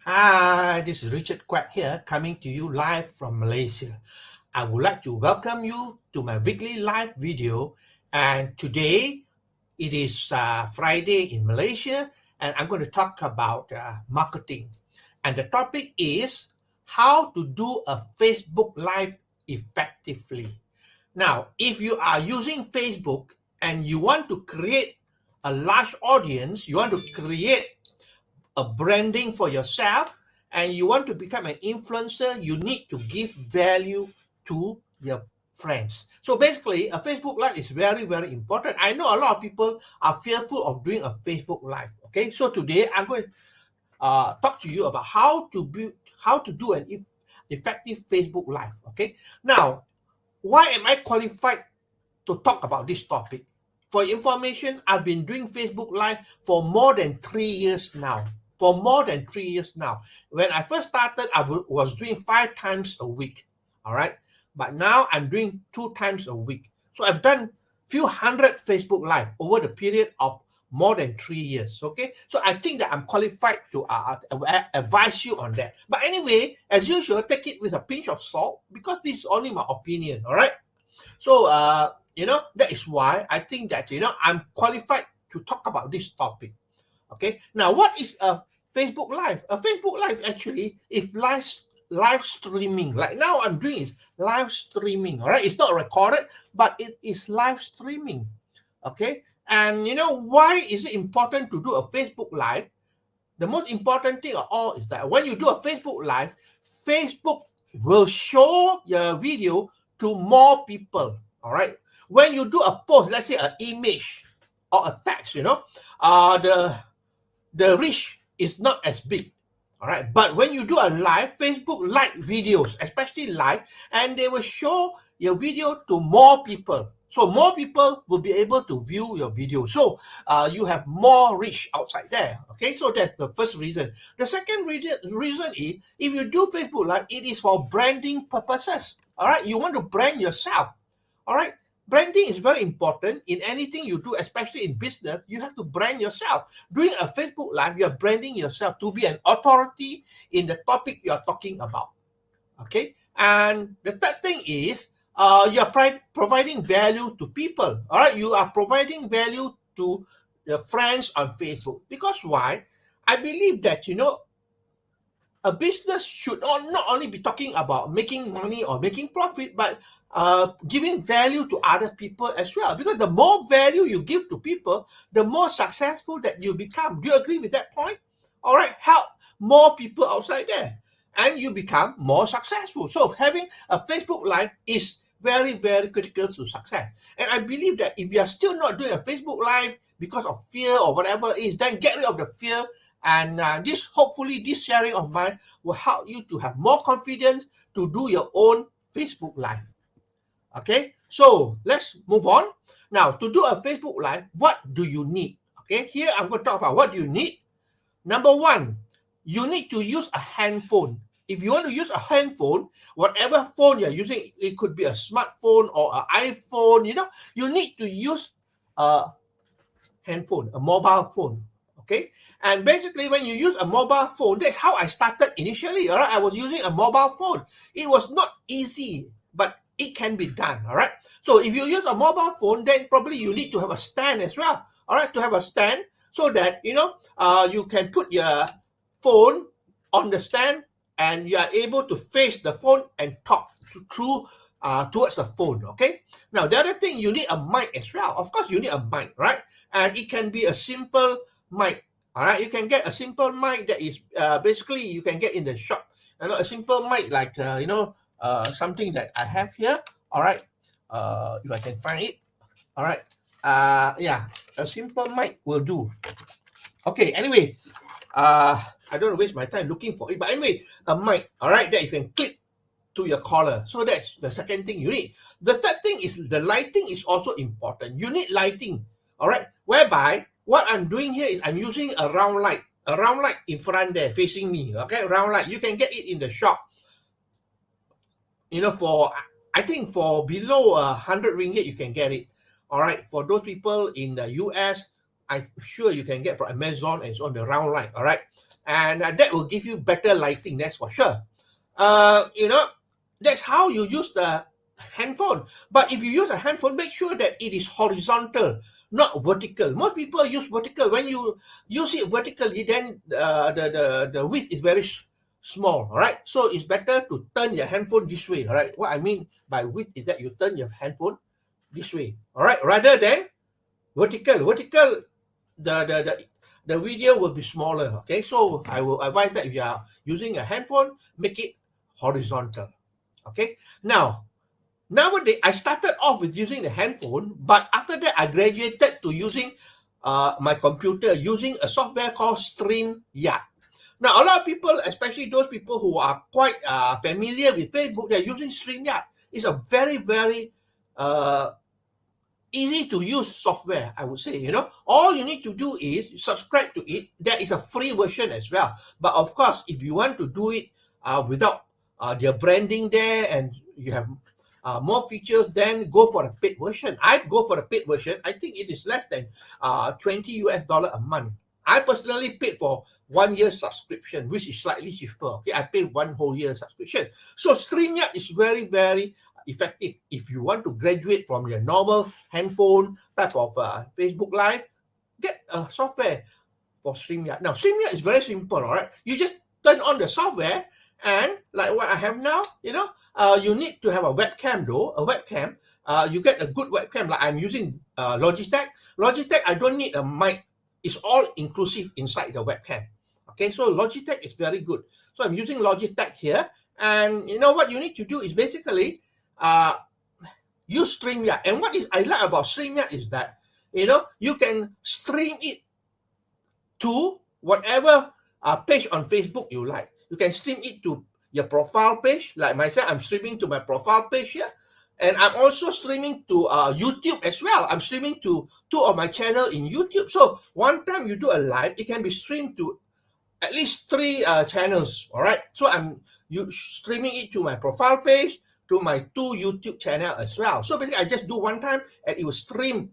Hi, this is Richard Quack here, coming to you live from Malaysia. I would like to welcome you to my weekly live video. And today it is Friday in Malaysia, and I'm going to talk about marketing. And the topic is how to do a Facebook Live effectively. Now, if you are using Facebook and you want to create a large audience, you want to create a branding for yourself, and you want to become an influencer, you need to give value to your friends. So basically, a Facebook Live is very, very important. I know a lot of people are fearful of doing a Facebook Live. Okay, so today I'm going to talk to you about how to do an effective Facebook Live. Okay, now why am I qualified to talk about this topic? For information, I've been doing Facebook Live for more than 3 years now. For more than 3 years now. When I first started, was doing 5 times a week. All right. But now I'm doing 2 times a week. So I've done few hundred Facebook Live over the period of more than 3 years. Okay. So I think that I'm qualified to advise you on that. But anyway, as usual, take it with a pinch of salt because this is only my opinion. All right. So, that is why I think that, I'm qualified to talk about this topic. Okay. Now, what is a Facebook Live? A Facebook Live actually is live streaming. Like now I'm doing is live streaming. All right. It's not recorded, but it is live streaming. Okay. And why is it important to do a Facebook Live? The most important thing of all is that when you do a Facebook Live, Facebook will show your video to more people. All right. When you do a post, let's say an image or a text, the reach is not as big. All right. But when you do a live, Facebook like videos, especially live, and they will show your video to more people. So more people will be able to view your video. So you have more reach outside there. Okay. So that's the first reason. The second reason is if you do Facebook Live, it is for branding purposes. All right. You want to brand yourself. All right. Branding is very important in anything you do, especially in business. You have to brand yourself. Doing a Facebook Live, you're branding yourself to be an authority in the topic you're talking about. Okay. And the third thing is you're providing value to people. All right. You are providing value to your friends on Facebook. Because why? I believe that, a business should not only be talking about making money or making profit, but giving value to other people as well. Because the more value you give to people, the more successful that you become. Do you agree with that point? All right, help more people outside there, and you become more successful. So having a Facebook Live is very, very critical to success. And I believe that if you are still not doing a Facebook Live because of fear or whatever it is, then get rid of the fear, and hopefully this sharing of mine will help you to have more confidence to do your own Facebook Live. Okay, so let's move on. Now, to do a Facebook Live, what do you need? Okay, here I'm going to talk about what you need. Number one, you need to use a handphone. If you want to use a handphone, whatever phone you're using, it could be a smartphone or an iPhone, you need to use a handphone, a mobile phone. Okay. And basically, when you use a mobile phone, that's how I started initially. All right. I was using a mobile phone. It was not easy, but it can be done. All right. So if you use a mobile phone, then probably you need to have a stand as well. All right. To have a stand so that, you can put your phone on the stand and you are able to face the phone and talk through towards the phone. Okay. Now, the other thing, you need a mic as well. Of course, you need a mic, right? And it can be a simple mic. All right, you can get a simple mic that is basically you can get in the shop. A simple mic like something that I have here. All right, if I can find it. All right, yeah, a simple mic will do. Okay, anyway, I don't waste my time looking for it. But anyway, a mic. All right, that you can click to your collar. So that's the second thing you need. The third thing is the lighting is also important. You need lighting. All right, whereby what I'm doing here is I'm using a round light in front there facing me. Okay, round light. You can get it in the shop. For I think for below 100 ringgit you can get it. All right, for those people in the US, I'm sure you can get from Amazon, and it's on the round light, all right? And that will give you better lighting, that's for sure. You know, that's how you use the handphone. But if you use a handphone, make sure that it is horizontal, not vertical. Most people use vertical. When you use it vertically, then the width is very small, all right? So it's better to turn your handphone this way, all right? What I mean by width is that you turn your handphone this way, all right? Rather than vertical. Vertical, the video will be smaller, okay? So I will advise that if you are using a handphone, make it horizontal, okay? Now, nowadays, I started off with using the handphone, but after that, I graduated to using my computer, using a software called StreamYard. Now, a lot of people, especially those people who are quite familiar with Facebook, they're using StreamYard. It's a very, very easy to use software, I would say. You know, all you need to do is subscribe to it. There is a free version as well. But of course, if you want to do it without their branding there, and you have more features, then go for a paid version. I'd go for a paid version. I think it is less than $20 a month. I personally paid for 1 year subscription, which is slightly cheaper. Okay, I paid 1 whole year subscription. So StreamYard is very, very effective. If you want to graduate from your normal handphone type of Facebook Live, get a software for StreamYard. Now, StreamYard is very simple, all right? You just turn on the software, and like what I have now, you know, you need to have a webcam though, a webcam. You get a good webcam, like I'm using Logitech. Logitech, I don't need a mic. It's all inclusive inside the webcam. Okay, so Logitech is very good. So I'm using Logitech here, and you know what you need to do is basically uh, use StreamYard. And what is I like about StreamYard is that, you know, you can stream it to whatever page on Facebook you like. You can stream it to your profile page. Like myself, I'm streaming to my profile page here. And I'm also streaming to YouTube as well. I'm streaming to 2 of my channel in YouTube. So one time you do a live, it can be streamed to at least 3 channels. All right. So I'm streaming it to my profile page, to my 2 YouTube channel as well. So basically, I just do one time, and it will stream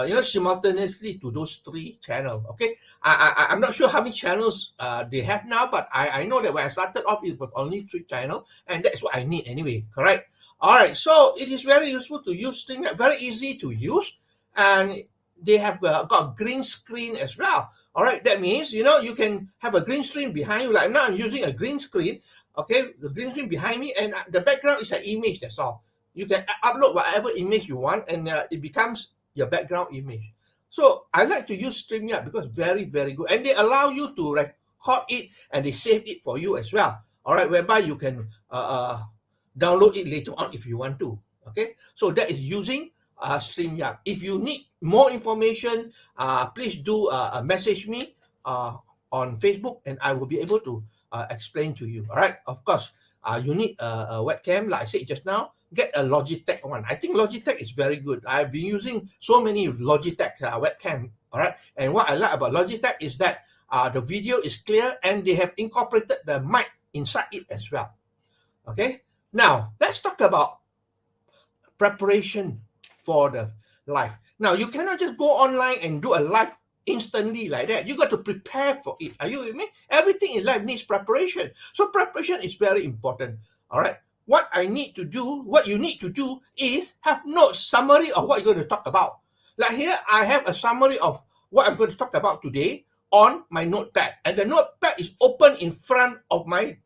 you know, simultaneously to those 3 channels. Okay, I'm not sure how many channels they have now, but I know that when I started off, it was only 3 channels, and that's what I need anyway. Correct. All right, so it is very useful to use StreamYard, very easy to use, and they have got green screen as well. All right, that means, you know, you can have a green screen behind you. Like now, I'm using a green screen. Okay, the green screen behind me, and the background is an image. That's all. You can upload whatever image you want, and it becomes your background image. So I like to use StreamYard because very, very good. And they allow you to record it, and they save it for you as well. All right, whereby you can download it later on if you want to. Okay, so that is using StreamYard. If you need more information, please do message me on Facebook, and I will be able to explain to you. All right, of course, you need a webcam, like I said just now. Get a Logitech one. I think Logitech is very good. I've been using so many Logitech webcam. All right, and what I like about Logitech is that the video is clear, and they have incorporated the mic inside it as well. Okay, now let's talk about preparation for the live. Now, you cannot just go online and do a live instantly like that. You got to prepare for it. Are you with me? Everything in life needs preparation. So preparation is very important. All right. What you need to do is have notes, summary of what you're going to talk about. Like here, I have a summary of what I'm going to talk about today on my notepad. And the notepad is open in front of my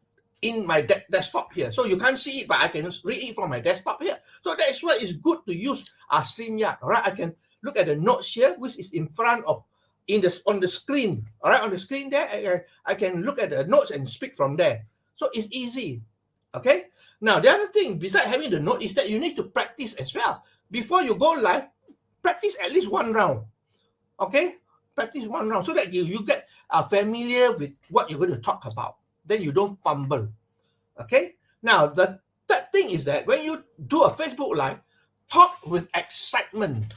desktop here. So you can't see it, but I can read it from my desktop here. So that's why it's good to use StreamYard. All right, I can look at the notes here, which is in front of on the screen. All right, on the screen there, I can look at the notes and speak from there. So it's easy. Okay. Now the other thing, besides having the note, is that you need to practice as well. Before you go live, practice at least 1 round. Okay, practice 1 round so that you get familiar with what you're going to talk about. Then you don't fumble. Okay. Now the third thing is that when you do a Facebook Live, talk with excitement.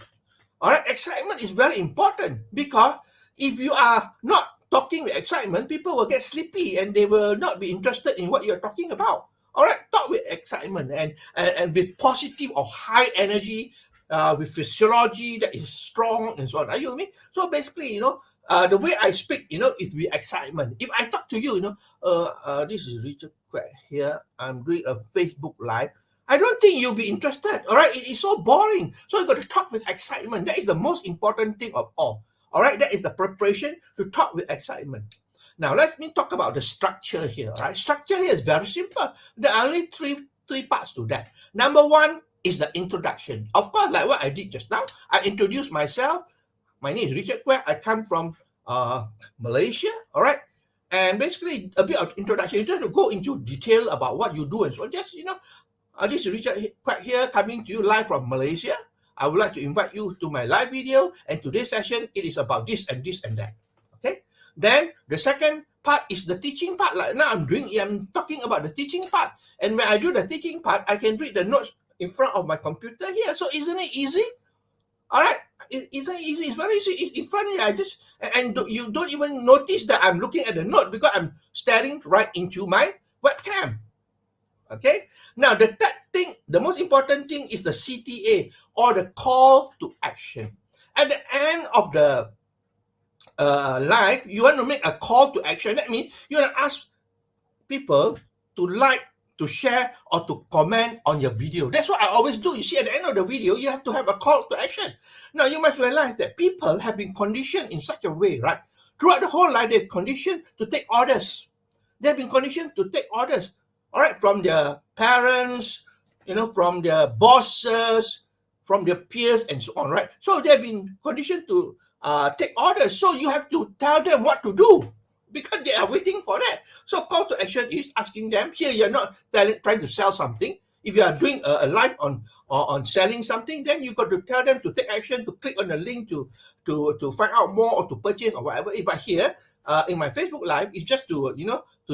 All right, excitement is very important, because if you are not talking with excitement, people will get sleepy and they will not be interested in what you're talking about. All right, talk with excitement and with positive or high energy with physiology that is strong and so on. Are you with me? So basically, the way I speak, is with excitement. If I talk to you, this is Richard Quek here. I'm doing a Facebook Live. I don't think you'll be interested. All right, it is so boring. So you got to talk with excitement. That is the most important thing of all. All right, that is the preparation to talk with excitement. Now let me talk about the structure here. All right, structure here is very simple. There are only three parts to that. Number one is the introduction. Of course, like what I did just now, I introduced myself. My name is Richard Quek. I come from Malaysia. All right. And basically, a bit of introduction. You don't have to go into detail about what you do and so on. Just, this is Richard Quek here, coming to you live from Malaysia. I would like to invite you to my live video. And today's session, it is about this and this and that. Okay. Then the second part is the teaching part. Like now I'm talking about the teaching part. And when I do the teaching part, I can read the notes in front of my computer here. So isn't it easy? All right. It's easy. It's very easy. It's in front of you. You don't even notice that I'm looking at the note because I'm staring right into my webcam. Okay. Now the third thing, the most important thing is the CTA, or the call to action. At the end of the live, you want to make a call to action. That means you want to ask people to like, to share, or to comment on your video. That's what I always do. You see, at the end of the video, you have to have a call to action. Now, you must realize that people have been conditioned in such a way, right? Throughout the whole life, they're conditioned to take orders. They've been conditioned to take orders, all right, from their parents, from their bosses, from their peers, and so on, right? So they've been conditioned to take orders. So you have to tell them what to do, because they are waiting for that. So call to action is asking them, here you're not trying to sell something. If you are doing a live on selling something, then you got to tell them to take action, to click on the link to find out more, or to purchase, or whatever. But here, in my Facebook Live, it's just to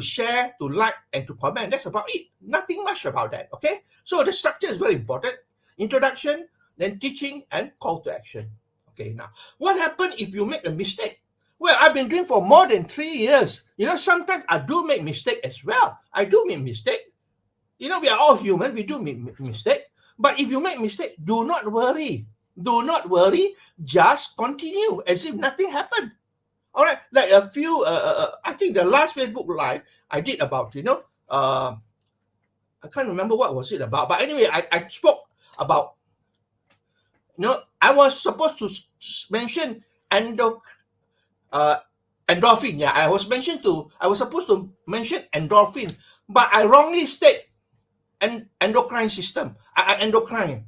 share, to like, and to comment. That's about it. Nothing much about that, okay? So the structure is very important. Introduction, then teaching, and call to action. Okay, now, what happens if you make a mistake? Well, I've been doing for more than 3 years. Sometimes I do make mistake as well. I do make mistake. We are all human. We do make mistake. But if you make mistake, do not worry. Do not worry. Just continue as if nothing happened. All right. Like a few, I think the last Facebook Live I did about, I can't remember what was it about. But anyway, I spoke about, I was supposed to mention endorphin. Yeah, I was supposed to mention endorphin, but I wrongly state endocrine system. Endocrine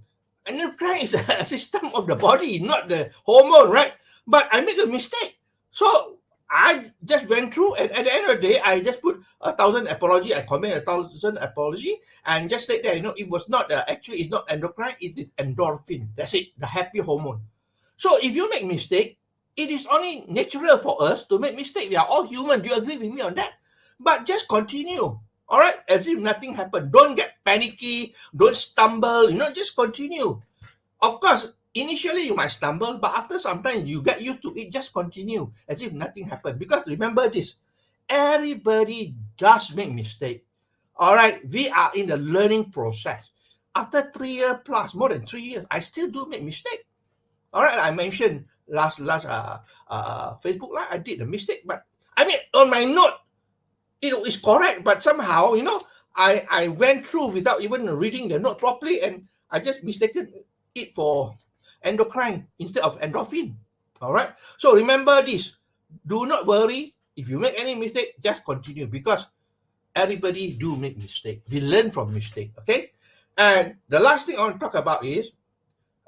is a system of the body, not the hormone, right? But I make a mistake, so I just went through, and at the end of the day, I just put 1,000 apology. I comment 1,000 apology, and just state that it was not actually, it's not endocrine, it is endorphin. That's it, the happy hormone. So if you make mistake, it is only natural for us to make mistakes. We are all human. Do you agree with me on that? But just continue, all right? As if nothing happened. Don't get panicky. Don't stumble. Just continue. Of course, initially you might stumble, but after some time you get used to it. Just continue as if nothing happened. Because remember this, everybody does make mistakes. All right? We are in the learning process. After 3 years plus, more than 3 years, I still do make mistakes. All right, I mentioned last Facebook Live, I did a mistake, but I mean, on my note, it is correct, but somehow, I went through without even reading the note properly, and I just mistaken it for endocrine instead of endorphin. All right, so remember this. Do not worry. If you make any mistake, just continue, because everybody do make mistake. We learn from mistake, okay? And the last thing I want to talk about is,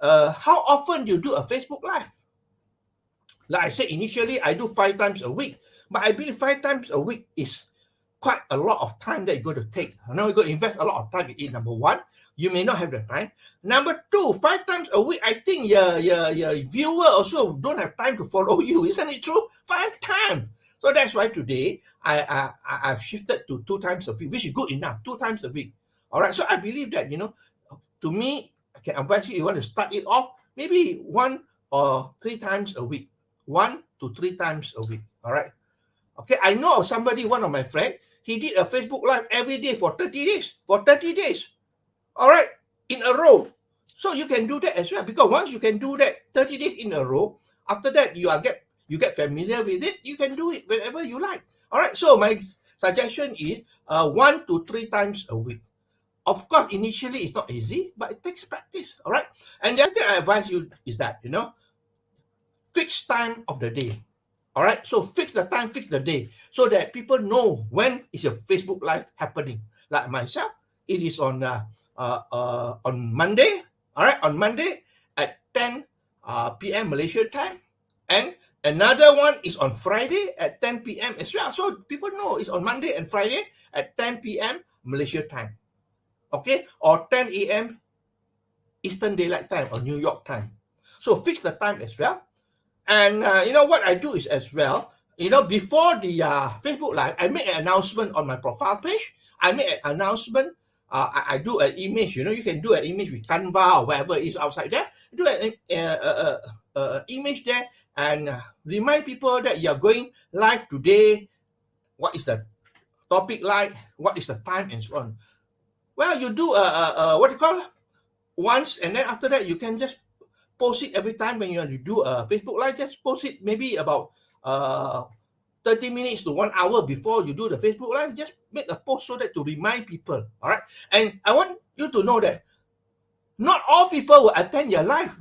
how often you do a Facebook Live? Like I said, initially, I do 5 times a week. But I believe 5 times a week is quite a lot of time that you're going to take. Now, you're going to invest a lot of time in it. Number one, you may not have the time. Number two, 5 times a week, I think your viewer also don't have time to follow you. Isn't it true? 5 times. So that's why today, I've shifted to 2 times a week, which is good enough. 2 times a week. All right. So I believe that, to me, I can advise you want to start it off maybe 1 or 3 times a week. 1 to 3 times a week. All right. Okay. I know of somebody, one of my friends, he did a Facebook Live every day for 30 days. For 30 days. All right. In a row. So you can do that as well, because once you can do that 30 days in a row, after that you get familiar with it, you can do it whenever you like. All right, so my suggestion is 1 to 3 times a week. Of course, initially it's not easy, but it takes practice. All right, and the other thing I advise you is that, fix time of the day. All right, so fix the time, fix the day, so that people know when is your Facebook Live happening. Like myself, it is on Monday. All right, on Monday at 10 p.m. Malaysia time, and another one is on Friday at 10 p.m. as well. So people know it's on Monday and Friday at 10 p.m. Malaysia time. Okay, or 10 a.m. Eastern Daylight Time or New York time. So fix the time as well. And what I do is as well, before the Facebook Live, I make an announcement on my profile page. I make an announcement. I do an image. You can do an image with Canva or whatever is outside there. Do an image there and remind people that you're going live today. What is the topic like? What is the time and so on? Well, you do what do you call once, and then after that you can just post it every time when you do a Facebook Live. Just post it maybe about 30 minutes to 1 hour before you do the Facebook Live. Just make a post so that to remind people. All right. And I want you to know that not all people will attend your live.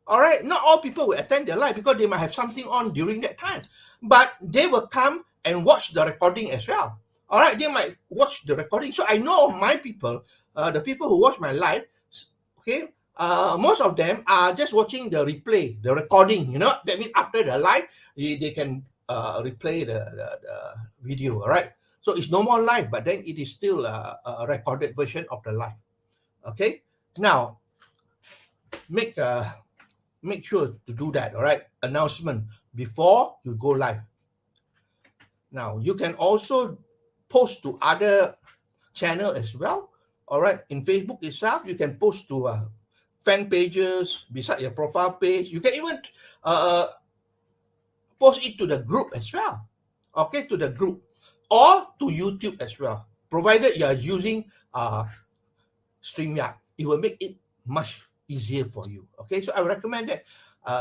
All right. Not all people will attend their live because they might have something on during that time. But they will come and watch the recording as well. All right. They might watch the recording. So I know my people, the people who watch my live, okay, most of them are just watching the replay, the recording, that means after the live, they can replay the video, all right? So it's no more live, but then it is still a recorded version of the live, okay? Now, make sure to do that, all right? Announcement before you go live. Now, you can also post to other channel as well, all right? In Facebook itself, you can post to fan pages beside your profile page. You can even post it to the group as well, okay, to the group or to YouTube as well, provided you are using StreamYard. It will make it much easier for you, okay? So I recommend that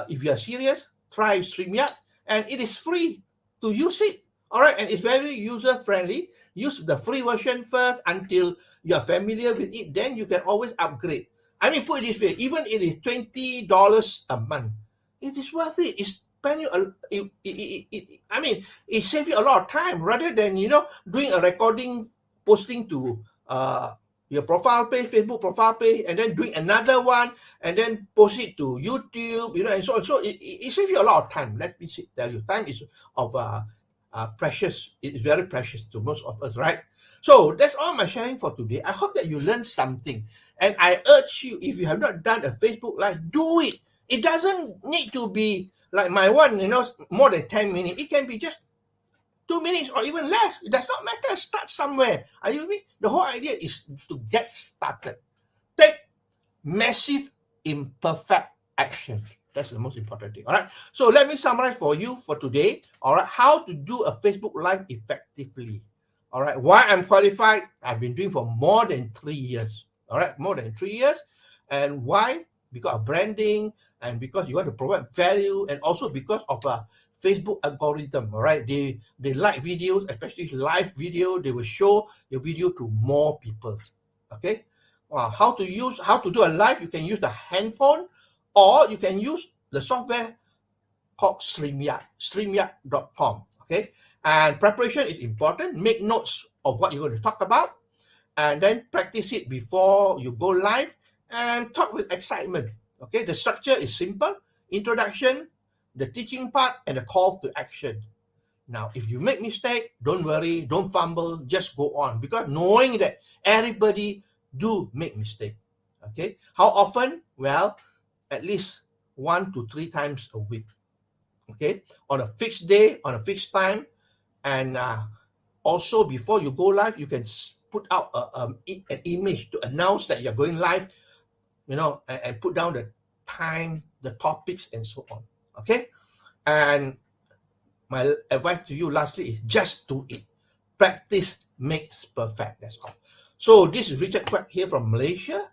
if you are serious, try StreamYard, and it is free to use it, all right? And it's very user-friendly. Use the free version first until you're familiar with it, then you can always upgrade. I mean, put it this way, even it is $20 a month, it is worth it. It's spend you it saves you a lot of time rather than doing a recording, posting to your profile page, Facebook profile page, and then doing another one and then post it to YouTube, and so on. So it saves you a lot of time. Let me tell you, time is of precious. It is very precious to most of us, right? So that's all my sharing for today. I hope that you learned something. And I urge you, if you have not done a Facebook Live, do it. It doesn't need to be like my one, more than 10 minutes. It can be just 2 minutes or even less. It does not matter. Start somewhere. Are you with me? The whole idea is to get started. Take massive, imperfect action. That's the most important thing. All right. So let me summarize for you for today. All right. How to do a Facebook Live effectively. All right. Why I'm qualified? I've been doing for more than 3 years. All right. More than 3 years. And why? Because of branding and because you want to provide value, and also because of a Facebook algorithm. All right. They like videos, especially live video. They will show your video to more people. Okay. How to do a live? You can use the handphone, or you can use the software called StreamYard, StreamYard.com. Okay, and preparation is important. Make notes of what you're going to talk about, and then practice it before you go live, and talk with excitement. Okay, the structure is simple: introduction, the teaching part, and the call to action. Now, if you make mistake, don't worry, don't fumble, just go on, because knowing that everybody do make mistake. Okay, how often? Well, at least 1 to 3 times a week. Okay, on a fixed day, on a fixed time, and also before you go live, you can put out an image to announce that you're going live, and put down the time, the topics, and so on. Okay, and my advice to you lastly is just do it. Practice makes perfect. That's all. So this is Richard Quek here from Malaysia.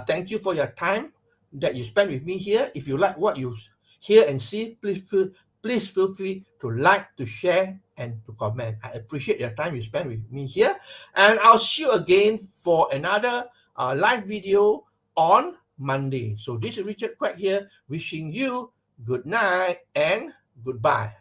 Thank you for your time. that you spend with me here. If you like what you hear and see, please feel free to like, to share, and to comment. I appreciate your time you spend with me here, and I'll see you again for another live video on Monday. So this is Richard Quek here, wishing you good night and goodbye.